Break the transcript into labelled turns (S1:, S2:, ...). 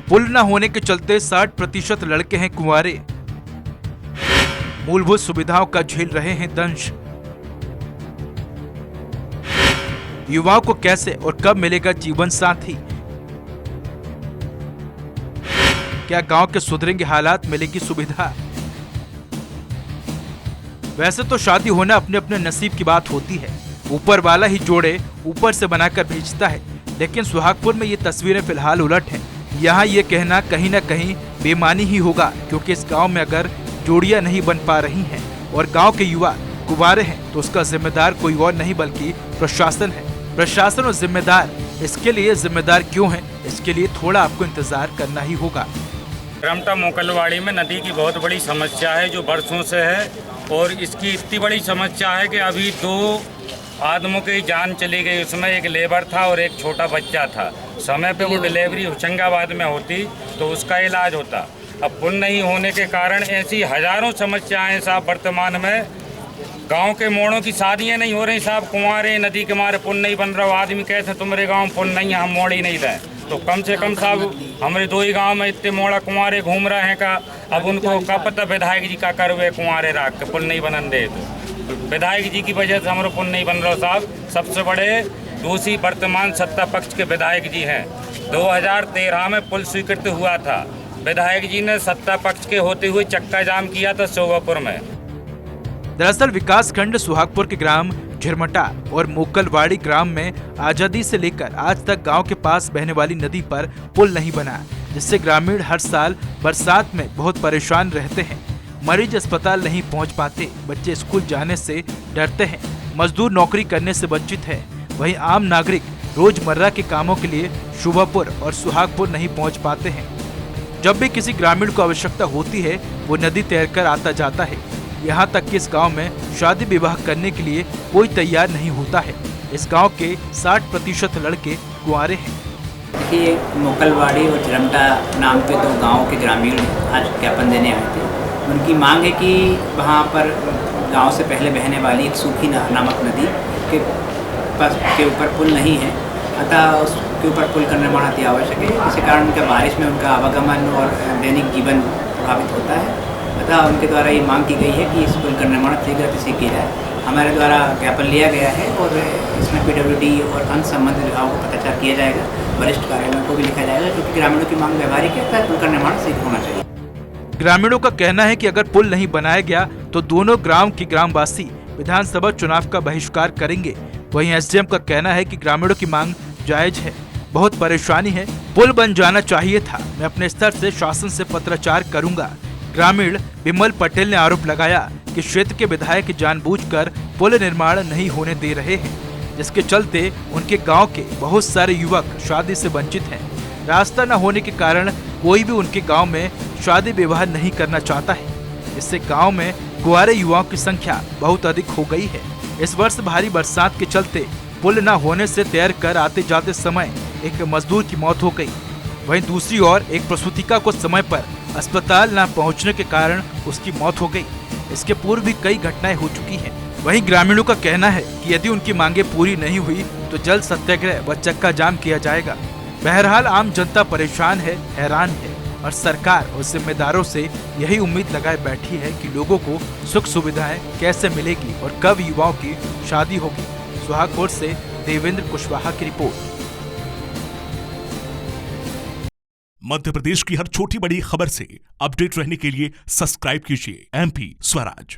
S1: पुल न होने के चलते 60% लड़के हैं कुंवारे। मूलभूत सुविधाओं का झेल रहे हैं दंश। युवाओं को कैसे और कब मिलेगा जीवन साथी? क्या गांव के सुधरेंगे हालात, मिलेगी सुविधा? वैसे तो शादी होना अपने अपने नसीब की बात होती है, ऊपर वाला ही जोड़े ऊपर से बनाकर भेजता है। लेकिन सुहागपुर में ये तस्वीरें फिलहाल उलट हैं। यहाँ ये कहना कहीं न कहीं बेमानी ही होगा, क्योंकि इस गांव में अगर जोड़ियां नहीं बन पा रही हैं और गांव के युवा कुंवारे हैं तो उसका जिम्मेदार कोई और नहीं बल्कि प्रशासन है। प्रशासन और जिम्मेदार, इसके लिए जिम्मेदार क्यों है, इसके लिए थोड़ा आपको इंतजार करना ही होगा।
S2: रमटा मोकलवाड़ी में नदी की बहुत बड़ी समस्या है जो बरसों से है, और इसकी इतनी बड़ी समस्या है कि अभी 2 आदमों की जान चली गई। उसमें एक लेबर था और एक छोटा बच्चा था। समय पे वो डिलीवरी होशंगाबाद में होती तो उसका इलाज होता। अब पुल नहीं होने के कारण ऐसी हजारों समस्याएं साहब। वर्तमान में गांव के मोड़ों की शादियां नहीं हो रही साहब, कुंवारे नदी के मारे पुल नहीं बन रहा। आदमी कहते तुम्हारे गाँव पुल नहीं है, हम मोड़ ही नहीं दें। तो कम से कम साहब हमारे 2 ही गांव में इतने मोड़ा कुंवारे घूम रहे हैं का। अब उनको क्या पता विधायक जी का करवे कुंवारे राख के पुल नहीं बनन दे। तो विधायक जी की वजह से हमारा पुल नहीं बन रहा साहब। सबसे बड़े दोषी वर्तमान सत्ता पक्ष के विधायक जी हैं। 2013 में पुल स्वीकृत हुआ था, विधायक जी ने सत्ता पक्ष के होते हुए चक्का जाम किया था शोभापुर में।
S1: दरअसल विकास खंड सुहागपुर के ग्राम झिरमटा और मोकलवाड़ी ग्राम में आजादी से लेकर आज तक गांव के पास बहने वाली नदी पर पुल नहीं बना, जिससे ग्रामीण हर साल बरसात में बहुत परेशान रहते हैं। मरीज अस्पताल नहीं पहुंच पाते, बच्चे स्कूल जाने से डरते हैं, मजदूर नौकरी करने से वंचित है। वहीं आम नागरिक रोजमर्रा के कामों के लिए शोभापुर और सुहागपुर नहीं पहुंच पाते हैं। जब भी किसी ग्रामीण को आवश्यकता होती है वो नदी तैरकर आता जाता है। यहाँ तक कि इस गांव में शादी विवाह करने के लिए कोई तैयार नहीं होता है। इस गांव के 60% लड़के कुंवारे हैं।
S3: देखिए, मोकलवाड़ी और झिरमटा नाम के 2 गाँव के ग्रामीण आज ज्ञापन देने आए थे। उनकी मांग है कि वहाँ पर गांव से पहले बहने वाली एक सूखी नामक नदी के ऊपर पुल नहीं है, अतः उसके ऊपर पुल का निर्माण अति आवश्यक है। इसी कारण उनका बारिश में उनका आवागमन और दैनिक जीवन प्रभावित होता है। अतः उनके द्वारा ये मांग की गई है कि इस पुल का निर्माण शीघ्र से किया जाए। हमारे द्वारा ज्ञापन लिया गया है और इसमें PWD और अन्य संबंधित विभागों को पत्राचार किया जाएगा, वरिष्ठ कार्यालयों को भी लिखा जाएगा, क्योंकि ग्रामीणों की मांग व्यवहारिक है। अतः पुल का निर्माण शीघ्र होना चाहिए।
S1: ग्रामीणों का कहना है कि अगर पुल नहीं बनाया गया तो दोनों ग्राम के ग्रामवासी विधानसभा चुनाव का बहिष्कार करेंगे। वहीं SDM का कहना है कि ग्रामीणों की मांग जायज है, बहुत परेशानी है, पुल बन जाना चाहिए था। मैं अपने स्तर से शासन से पत्राचार करूंगा। ग्रामीण विमल पटेल ने आरोप लगाया कि क्षेत्र के विधायक जानबूझकर पुल निर्माण नहीं होने दे रहे हैं, जिसके चलते उनके गांव के बहुत सारे युवक शादी से वंचित हैं। रास्ता न होने के कारण कोई भी उनके गांव में शादी विवाह नहीं करना चाहता है। इससे गांव में कुंवारे युवाओं की संख्या बहुत अधिक हो गई है। इस वर्ष भारी बरसात के चलते पुल न होने से तैर कर आते जाते समय एक मजदूर की मौत हो गई। वहीं दूसरी ओर एक प्रसूतिका को समय पर अस्पताल न पहुंचने के कारण उसकी मौत हो गई। इसके पूर्व भी कई घटनाएं हो चुकी हैं। वहीं ग्रामीणों का कहना है कि यदि उनकी मांगे पूरी नहीं हुई तो जल्द सत्याग्रह व चक्का जाम किया जाएगा। बहरहाल आम जनता परेशान है, हैरान है और सरकार और जिम्मेदारों से यही उम्मीद लगाए बैठी है कि लोगों को सुख सुविधाएं कैसे मिलेगी और कब युवाओं की शादी होगी। सुहागपुर से देवेंद्र कुशवाहा की रिपोर्ट।
S4: मध्य प्रदेश की हर छोटी बड़ी खबर से अपडेट रहने के लिए सब्सक्राइब कीजिए MP स्वराज।